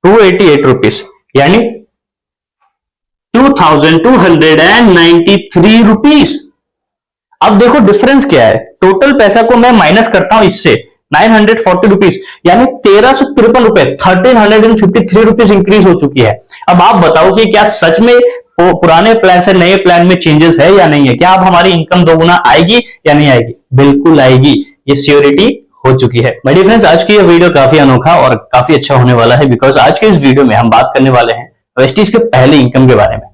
288 rupees, यानी 2293 rupees. अब देखो डिफरेंस क्या है, टोटल पैसा को मैं माइनस करता हूं इससे 940 रुपीज, यानी 1353 रुपए, 1353 रुपीज इंक्रीज हो चुकी है। अब आप बताओ कि क्या सच में पुराने प्लान से नए प्लान में चेंजेस है या नहीं है? क्या अब हमारी इनकम दोगुना आएगी या नहीं आएगी? बिल्कुल आएगी, ये श्योरिटी हो चुकी है। माय डियर फ्रेंड्स, आज की ये वीडियो काफी अनोखा और काफी अच्छा होने वाला है, बिकॉज आज के इस वीडियो में हम बात करने वाले हैं वेस्टीज के पहले इनकम के बारे में।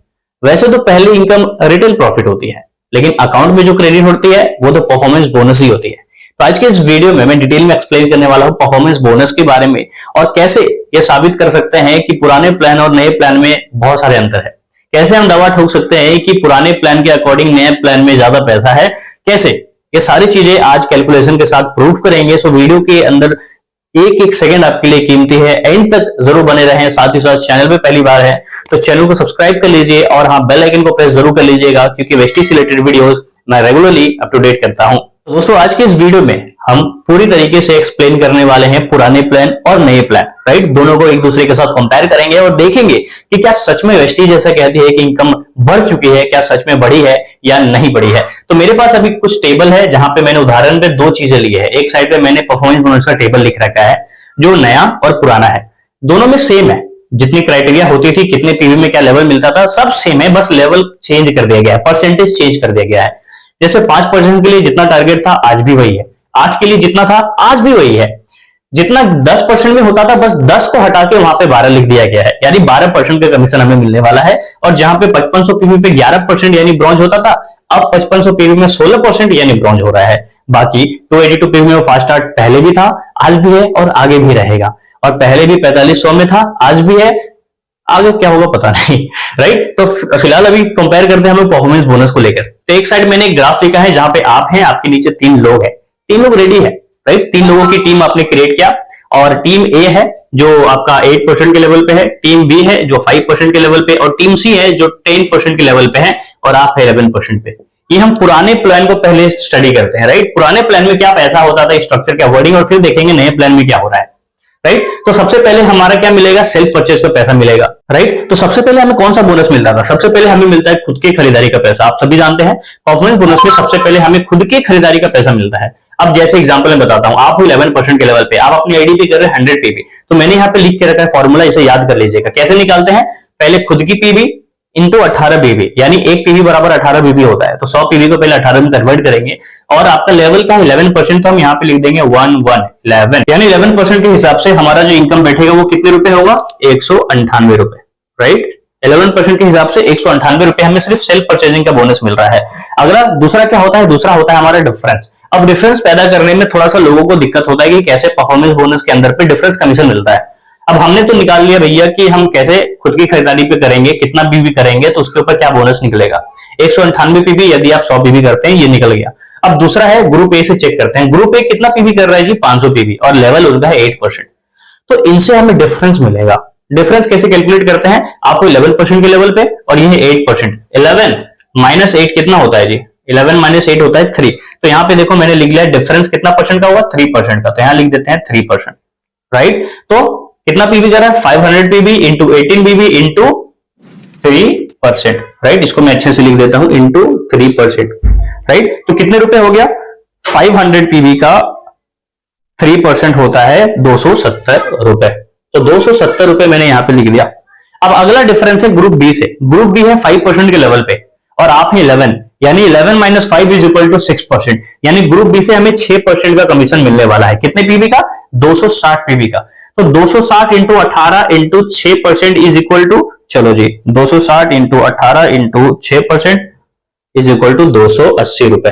वैसे तो पहली इनकम रिटेल प्रॉफिट होती है, लेकिन अकाउंट में जो क्रेडिट होती है वो तो परफॉर्मेंस बोनस ही होती है। तो आज के इस वीडियो में मैं डिटेल में एक्सप्लेन करने वाला हूं परफॉर्मेंस बोनस के बारे में, और कैसे ये साबित कर सकते हैं कि पुराने प्लान और नए प्लान में बहुत सारे अंतर है। कैसे हम दावा ठोक सकते हैं कि पुराने प्लान के अकॉर्डिंग नए प्लान में ज्यादा पैसा है, कैसे, ये सारी चीजें आज कैलकुलेशन के साथ प्रूफ करेंगे। सो वीडियो के अंदर एक एक सेकंड आपके लिए कीमती है, एंड तक जरूर बने रहें। साथ ही साथ चैनल पे पहली बार है तो चैनल को सब्सक्राइब कर लीजिए, और हाँ, बेल आइकन को प्रेस जरूर कर लीजिएगा, क्योंकि वेस्टी से रिलेटेड वीडियोस मैं रेगुलरली अप टू डेट करता हूं। तो दोस्तों, आज के इस वीडियो में हम पूरी तरीके से एक्सप्लेन करने वाले हैं पुराने प्लान और नए प्लान, राइट? दोनों को एक दूसरे के साथ कंपेयर करेंगे और देखेंगे कि क्या सच में वेस्टी जैसा कहती है कि इनकम बढ़ चुकी है, क्या सच में बढ़ी है या नहीं बढ़ी है। तो मेरे पास अभी कुछ टेबल है जहां पे मैंने उदाहरण पे दो चीजें ली है। एक साइड पे मैंने परफॉर्मेंस बोनस का टेबल लिख रखा है जो नया और पुराना है, दोनों में सेम है। जितनी क्राइटेरिया होती थी, कितने पीवी में क्या लेवल मिलता था, सब सेम है, बस लेवल चेंज कर दिया गया है, परसेंटेज चेंज कर दिया गया है। जैसे 5% के लिए जितना टारगेट था आज भी वही है, 8 के लिए जितना था आज भी वही है। जितना 10% में होता था, बस 10 को हटा के वहां पे 12 लिख दिया गया है, यानी 12% का कमीशन हमें मिलने वाला है। और जहां पे 5500 पीवी पे 11% यानी ब्रॉन्ज होता था, अब 5500 पीवी में 16% यानी ब्रॉन्ज हो रहा है। बाकी 282 पीवी में फास्ट स्टार्ट पहले भी था, आज भी है और आगे भी रहेगा। और पहले भी 4500 में था, आज भी है, आगे क्या होगा पता नहीं, राइट? तो फिलहाल अभी कंपेयर करते हैं हम परफॉर्मेंस बोनस को लेकर। तो एक साइड मैंने एक ग्राफ लिखा है जहां पे आप हैं, आपके नीचे 3 लोग हैं, 3 लोग रेडी है, राइट? 3 लोगों की टीम आपने क्रिएट किया, और टीम ए है जो आपका 8% के लेवल पे है, टीम बी है जो 5% के लेवल पे, और टीम सी है जो 10% के लेवल पे है, और आप है 11% पे। ये हम पुराने प्लान को पहले स्टडी करते हैं, राइट? पुराने प्लान में क्या पैसा होता था, स्ट्रक्चर क्या, वर्डिंग, और फिर देखेंगे नए प्लान में क्या हो रहा है, राइट? तो सबसे पहले हमारा क्या मिलेगा, सेल्फ परचेज का पैसा मिलेगा, राइट? तो सबसे पहले हमें कौन सा बोनस मिलता था? सबसे पहले हमें मिलता है खुद की खरीदारी का पैसा। आप सभी जानते हैं परफॉर्मेंस बोनस में सबसे पहले हमें खुद की खरीदारी का पैसा मिलता है। अब जैसे एग्जांपल मैं बताता हूं, आप 11% के लेवल पे, आप अपनी आईडी पे कर रहे हैं 100 पीवी, तो मैंने यहाँ पे लिख के रखा है फॉर्मूला, इसे याद कर लीजिएगा। कैसे निकालते हैं? पहले खुद की पीवी इंटू 18 पीवी, यानी 1 पीवी बराबर 18 पीवी होता है, तो 100 पीवी को पहले 18 में कन्वर्ट करेंगे, और आपका लेवल का 11%, तो हम यहाँ पे लिख देंगे 1111, यानी 11% के हिसाब से हमारा जो इनकम बैठेगा वो कितने रुपए होगा, 198 रुपए, राइट? 11% के हिसाब से 198 रुपए हमें सिर्फ सेल्फ परचेजिंग का बोनस मिल रहा है। अगला दूसरा क्या होता है? दूसरा होता है हमारा डिफरेंस। अब डिफरेंस पैदा करने में थोड़ा सा लोगों को दिक्कत होता है कि कैसे परफॉर्मेंस बोनस के अंदर पे डिफरेंस कमीशन मिलता है। अब हमने तो निकाल लिया भैया कि हम कैसे खुद की खरीदारी पे करेंगे, कितना पीवी करेंगे तो उसके ऊपर क्या बोनस निकलेगा। 198 पीवी, यदि आप 100 पीवी करते हैं, ये निकल गया। अब दूसरा है ग्रुप ए से चेक करते हैं, ग्रुप ए कितना पीवी कर रहा है जी, 500 पीवी, और लेवल उनका है 8%, तो इनसे हमें डिफरेंस मिलेगा। डिफरेंस कैसे कैलकुलेट करते हैं? आपको 11% के लेवल पे, और ये है 8%, 11 माइनस 8 कितना होता है जी, 11 माइनस 8 होता है 3। तो यहाँ पे देखो मैंने लिख लिया डिफरेंस कितना परसेंट का होगा, 3% का, तो यहाँ लिख देते हैं 3%, राइट? तो कितना पीवी कर रहा है, 500 PV into 18 PV into 3%, right? इसको मैं अच्छे से लिख देता हूं, इंटू 3%, राइट? तो कितने रुपए हो गया, 500 पीवी का 3% होता है 270 रुपए, तो 270 रुपए मैंने यहां पे लिख दिया। अब अगला डिफरेंस है ग्रुप बी से। ग्रुप बी है 5% के लेवल पे, और आप हैं 11, यानी 11 माइनस 5 इज इक्वल टू 6%, यानी ग्रुप बी से हमें 6% का कमीशन मिलने वाला है। कितने पीवी का, 260 पीवी का। तो 260 into 18 into 6% is equal to, चलो जी, 260 into 18 into 6% is equal to 280 रुपए।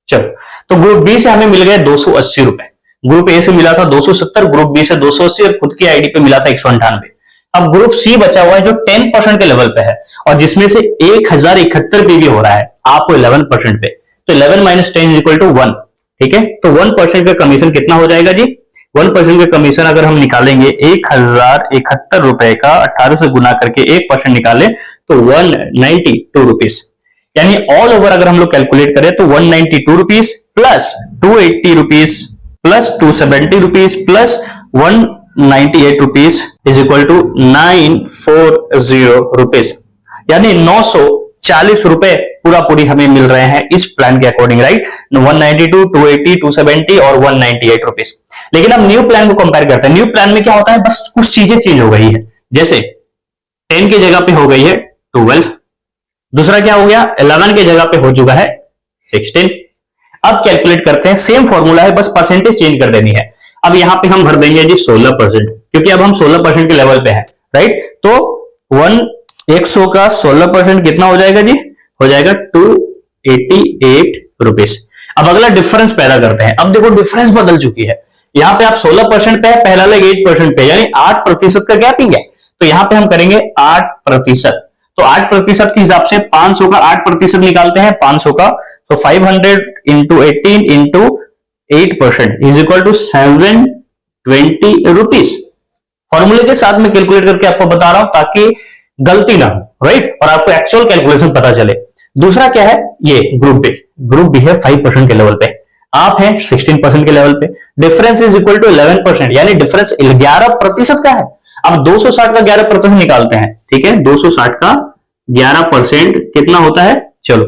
चलो, तो ग्रुप बी से हमें मिल गए 280 रुपए। ग्रुप ए से मिला था 270, ग्रुप बी से 280, और खुद की आईडी पे मिला था 198। अब ग्रुप सी बचा हुआ है जो 10% के लेवल पे है, और जिसमें से 1071 पीवी हो रहा है, आपको 11% पे, तो 11 माइनस 10 इज इक्वल टू 1, ठीक है? तो 1% का कमीशन कितना हो जाएगा जी, 1% का कमीशन अगर हम निकालेंगे 1071 रुपए का 18 से गुना करके 1% निकाले तो 192 रुपीज, यानी ऑल ओवर अगर हम लोग कैलकुलेट करें तो 192 rupees plus 280 rupees plus 270 rupees plus 198 rupees is equal to 940 rupees, यानी 940 रुपए पूरा पूरी हमें मिल रहे हैं इस प्लान के अकॉर्डिंग, राइट। 192, 280, 270 और 198 रुपीज। लेकिन अब न्यू प्लान को कंपेयर करते हैं। न्यू प्लान में क्या होता है, बस कुछ चीजें चेंज हो गई है, जैसे 10 की जगह पे हो गई है 12, दूसरा क्या हो गया 11 की जगह पे हो चुका है 16। अब कैलकुलेट करते हैं, सेम फॉर्मूला है, बस परसेंटेज चेंज कर देनी है। अब यहां पे हम भर देंगे जी 16%, क्योंकि अब हम 16% के लेवल पे है, राइट। तो 100 का 16% कितना हो जाएगा जी, हो जाएगा 288 रुपीज। अब अगला डिफरेंस पैदा करते हैं। अब देखो डिफरेंस बदल चुकी है, यहां पे आप 16% पे है, पहला लेग 8% पे, यानी 8% का गैपिंग है। तो यहां पे हम करेंगे 8%। तो 8% के हिसाब से 500 का 8% निकालते हैं, 500 का, तो 500 into 18 into 8% is equal to 720 rupees. फॉर्मूले के साथ में कैलकुलेट करके आपको बता रहा हूं ताकि गलती ना हो, राइट, और आपको एक्चुअल कैलकुलेशन पता चले। दूसरा क्या है, ये ग्रुप बी। ग्रुप बी है 5% के लेवल पे, आप हैं 16% के लेवल पे। डिफरेंस इज इक्वल टू 11%, यानी डिफरेंस 11% का है। अब 260 का 11% निकालते हैं, ठीक है। 260 का 11% कितना होता है, चलो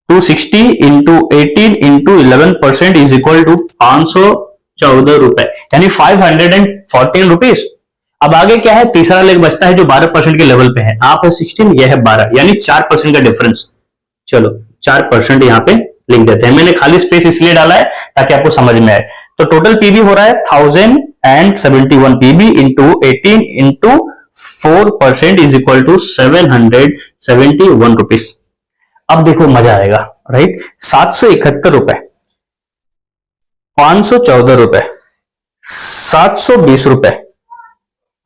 260 into 18 into 11% is equal to 514 रुपए, यानी 514 रुपीज। अब आगे क्या है, तीसरा लेग बचता है जो 12% के लेवल पे है, आप है 16, यह है 12, यानी 4% का डिफरेंस। चलो 4% यहां पे लिख देते हैं, मैंने खाली स्पेस इसलिए डाला है ताकि आपको समझ में आए। तो टोटल पीबी हो रहा है 1071 PB into 18 into 4% is equal to 771 rupees. अब देखो मजा आएगा, राइट। 771 रुपए, 514 रुपए, 720 रुपए,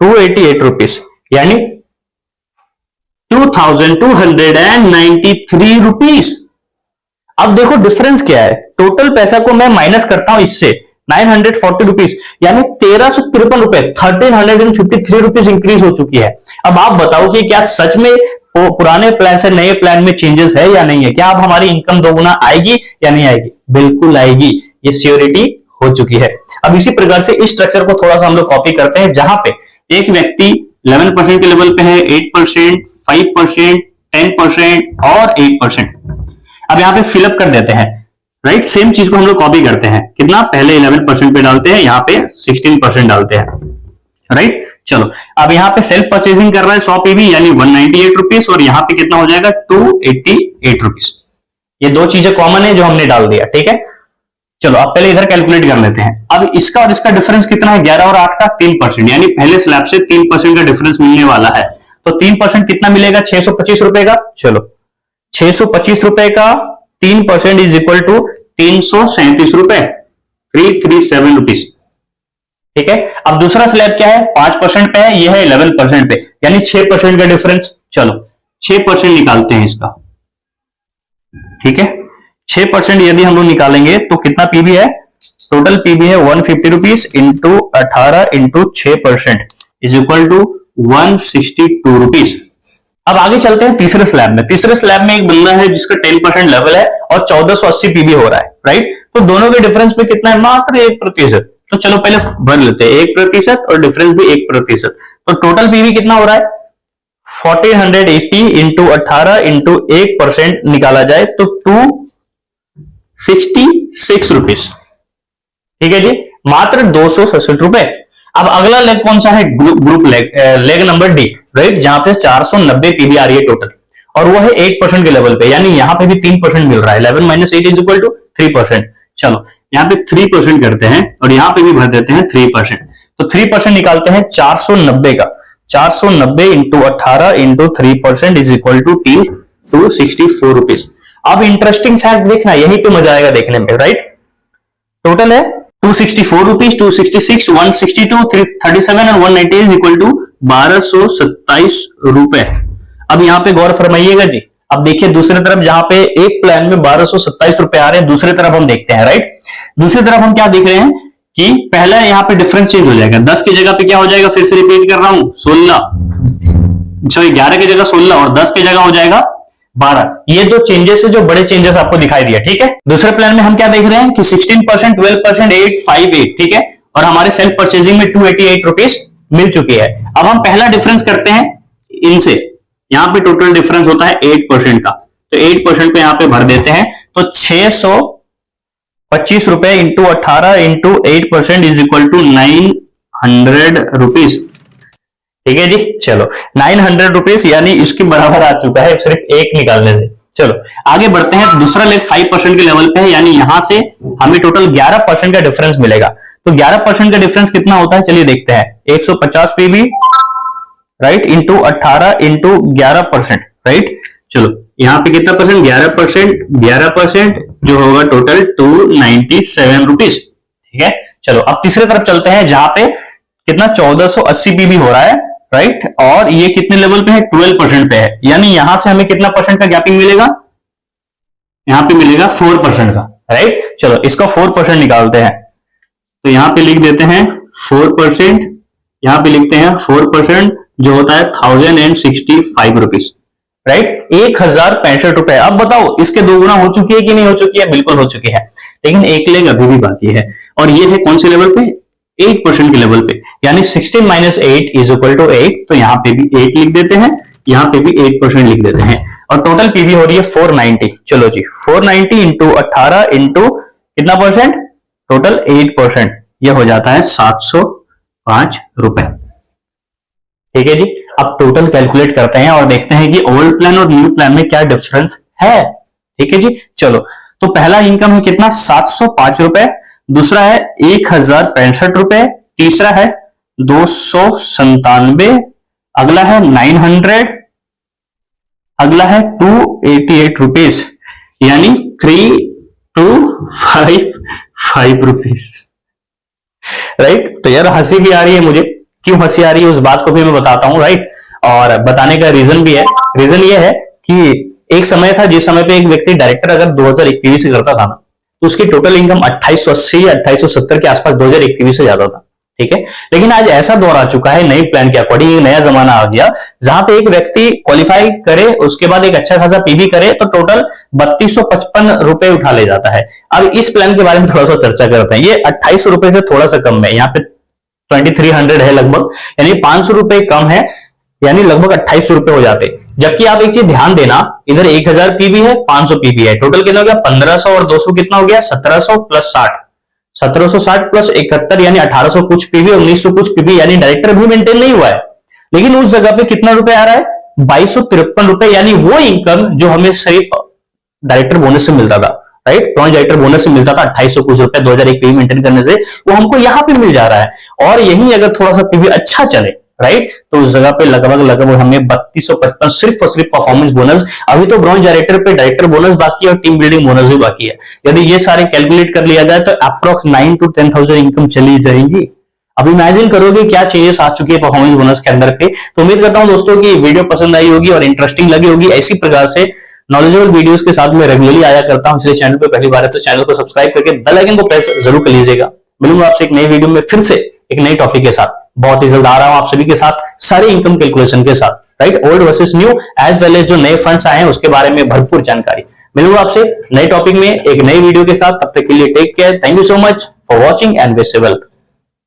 288 रुपीज, यानी 2293 रुपीज। अब देखो डिफरेंस क्या है, टोटल पैसा को मैं माइनस करता हूं इससे 940 रुपीज, यानी 1353 रुपए, 1353 रुपीज इंक्रीज हो चुकी है। अब आप बताओ कि क्या सच में पुराने प्लान से नए प्लान में चेंजेस है या नहीं है, क्या अब हमारी इनकम दोगुना आएगी या नहीं आएगी, बिल्कुल आएगी, ये श्योरिटी हो चुकी है। अब इसी प्रकार से इस स्ट्रक्चर को थोड़ा सा हम लोग कॉपी करते हैं, जहां पे एक व्यक्ति 11% के लेवल पे है, 8%, 5%, 10% और 8%। अब यहां पे फिलअप कर देते हैं, राइट। सेम चीज को हम लोग कॉपी करते हैं, कितना, पहले 11% पे डालते हैं, यहां पे 16% डालते हैं, राइट। चलो अब यहां पे सेल्फ परचेजिंग कर रहा है 100 पीबी, यानी 198 रुपीज, और यहां पे कितना हो जाएगा 288 रुपीज। ये दो चीजें कॉमन है जो हमने डाल दिया, ठीक है। चलो अब पहले इधर कैलकुलेट कर लेते हैं। अब इसका और इसका डिफरेंस कितना है, 11 और 8 का 3%, यानी पहले स्लैब से 3% का डिफरेंस मिलने वाला है। तो 3% कितना मिलेगा, 625 रुपए का। चलो 625 रुपए का 3% इज इक्वल टू 337 रुपए, 337 रुपीज, ठीक है। अब दूसरा स्लैब क्या है, 5% पे है, यह है 11% पे, यानी 6% का डिफरेंस। चलो 6% निकालते हैं इसका, ठीक है। 6% यदि हम लोग निकालेंगे तो कितना पीबी है, टोटल पीबी है 150 rupees into 18 into 6% is equal to 162 rupees. अब आगे चलते हैं तीसरे स्लैब में। तीसरे स्लैब में एक बंदा है जिसका 10% लेवल है और 1480 पीबी हो रहा है, राइट। तो दोनों के डिफरेंस में कितना है, मात्र 1%। तो चलो पहले भर लेते हैं, 1% और डिफरेंस भी 1%। तो टोटल पीबी कितना हो रहा है, 1480 इंटू 18 इंटू 1% निकाला जाए तो 266 रुपीज, ठीक है जी, मात्र 267 रुपए। अब अगला लेग कौन सा है, group leg, leg number D, right, जहां पे 490 पीबी आ रही है टोटल, और वो है 8% के लेवल पे, यानी यहां पे भी 3% मिल रहा है। 11 माइनस 8 इज इक्वल टू 3%। चलो यहां पे 3% करते हैं और यहां पे भी भर देते हैं 3%। तो 3% निकालते हैं 490 का, 490 into 18 into 3% is equal to 264 rupees. अब इंटरेस्टिंग फैक्ट देखना, यही पे मजा आएगा देखने में, राइट। टोटल है 264 रुपीज, 266, 162, 337 और 190 इज इक्वल टू 1227 रुपए। अब यहाँ पे गौर फरमाइएगा जी। अब देखिए दूसरी तरफ, जहां पे एक प्लान में 1227 रुपए आ रहे हैं, दूसरी तरफ हम देखते हैं, राइट। दूसरी तरफ हम क्या देख रहे हैं कि पहला यहाँ पे डिफरेंस चेंज हो जाएगा, 10 की जगह पे क्या हो जाएगा, फिर से रिपीट कर रहा हूं, 11 की जगह 16 और 10 की जगह हो जाएगा 12। ये दो चेंजेस है जो बड़े चेंजेस आपको दिखाई दिया, ठीक है। दूसरे प्लान में हम क्या देख रहे हैं कि 16%, 12%, 8, 5, 8, ठीक है। और हमारे सेल्फ परचेजिंग में 288 रुपीज मिल चुकी है। अब हम पहला डिफरेंस करते हैं इनसे। यहाँ पे टोटल डिफरेंस होता है 8% का, तो 8% पे यहाँ पे भर देते हैं, तो 625 रुपए into 18 into 8% is equal to 900 rupees. ठीक है जी, चलो 900 रुपीज यानी इसके बराबर आ चुका है सिर्फ एक निकालने से। चलो आगे बढ़ते हैं, दूसरा लेग 5% के लेवल पे है, यानी यहां से हमें टोटल 11% का डिफरेंस मिलेगा। तो 11% का डिफरेंस कितना होता है, चलिए देखते हैं। 150 PV right into 18 into 11%, right. चलो यहाँ पे कितना परसेंट, 11%, 11% जो होगा टोटल 297 रुपीज। ठीक है, चलो अब तीसरे तरफ चलते हैं, जहां पे कितना 1480 पीवी हो रहा है, राइट। और ये कितने लेवल पे है, 12% पे है, यानी यहां से हमें कितना परसेंट का गैपिंग मिलेगा, यहां पे मिलेगा 4% का, राइट। चलो इसका 4% निकालते हैं, तो यहां पे लिख देते हैं 4%, यहां पे लिखते हैं 4% जो होता है 1065 रुपीज, राइट, 1065 रुपए। अब बताओ इसके दो गुना हो चुकी है कि नहीं हो चुकी है, बिल्कुल हो चुकी है, लेकिन एक लेग अभी भी बाकी है, और ये है कौन से लेवल पे, 8% के लेवल पे, यानी 16 माइनस 8 इज इक्वल टू 8। तो यहां पे भी 8 लिख देते हैं, यहां पे भी 8% लिख देते हैं, और टोटल पीवी हो रही है 490। चलो जी 490 इंटू 18 इंटू कितना परसेंट, टोटल 8%, यह हो जाता है 705 रुपए। ठीक है जी, अब टोटल कैलकुलेट करते हैं और देखते हैं कि ओल्ड प्लान और न्यू प्लान में क्या डिफरेंस है। ठीक है जी, चलो तो पहला इनकम है कितना, 705 रुपए, दूसरा है 1065 रुपए, तीसरा है 297, अगला है 900, अगला है 288 रुपीज, यानी 3255 रुपीज, राइट। तो यार हंसी भी आ रही है मुझे, क्यों हंसी आ रही है उस बात को भी मैं बताता हूं, राइट। और बताने का रीजन भी है, रीजन ये है कि एक समय था जिस समय पे एक व्यक्ति डायरेक्टर अगर 2021 से करता था ना, तो उसकी टोटल इनकम 2880 या 2870 के आसपास 2021 से ज्यादा था। ठीक है, लेकिन आज ऐसा दौर आ चुका है नई प्लान के अकॉर्डिंग, एक नया जमाना आ गया जहां पे एक व्यक्ति क्वालिफाई करे, उसके बाद एक अच्छा खासा पीवी करे, तो टोटल 3255 रुपए उठा ले जाता है। अब इस प्लान के बारे में थोड़ा सा चर्चा करते हैं। ये 2800 रुपए से थोड़ा सा कम है, यहाँ पे 2300 है लगभग, यानी 500 रुपए कम है, यानी लगभग 2800 रुपए हो जाते। जबकि आप एक चीज ध्यान देना, इधर 1000 पीवी है, 500 पीवी है, टोटल कितना हो गया, 1500 और 200 कितना हो गया, 1700 प्लस 60, 1760 प्लस 71 यानी 1800 कुछ पीवी और 1900 कुछ पीवी, यानी डायरेक्टर भी मेंटेन नहीं हुआ है। लेकिन उस जगह पे कितना रुपए आ रहा है, 2253 रुपए, यानी वो इनकम जो हमें सिर्फ डायरेक्टर बोनस से मिलता था, राइट, ब्रॉन्ज डायरेक्टर बोनस से मिलता था 2800 कुछ रुपए 2001 पीवी मेंटेन करने से, वो हमको यहाँ पे मिल जा रहा है। और यही अगर थोड़ा सा पीवी अच्छा चले, राइट, तो उस जगह पे लगभग हमें 3255 सिर्फ और सिर्फ परफॉर्मेंस बोनस, अभी तो ब्रॉन्ज डायरेक्टर पे डायरेक्टर बोनस बाकी है और टीम बिल्डिंग बोनस भी बाकी है। यदि ये सारे कैलकुलेट कर लिया जाए तो अप्रोक्स 9 to 10,000 इनकम चली जाएगी। अब इमेजिन करोगे क्या चेंजेस आ चुके हैं परफॉर्मेंस बोनस के अंदर पे। तो उम्मीद करता हूं दोस्तों की वीडियो पसंद आई होगी और इंटरेस्टिंग लगी होगी। ऐसी प्रकार से नॉलेजेबल वीडियोस के साथ मैं रेगुलरली आया करता हूं, इसलिए चैनल पे पहली बार है तो चैनल को सब्सक्राइब करके बेल आइकन को प्रेस जरूर कर लीजिएगा। मिलूंगा आपसे एक नई वीडियो में फिर से एक नई टॉपिक के साथ, बहुत ही जल्द आ रहा हूं आप सभी के साथ सारे इनकम कैलकुलेशन के साथ, right, old versus new as well as जो नए फंड्स आए हैं उसके बारे में भरपूर जानकारी। मिलूंगा आपसे नए टॉपिक में एक नई वीडियो के साथ, तब तक के लिए take care, thank you so much for watching and wish you wealth.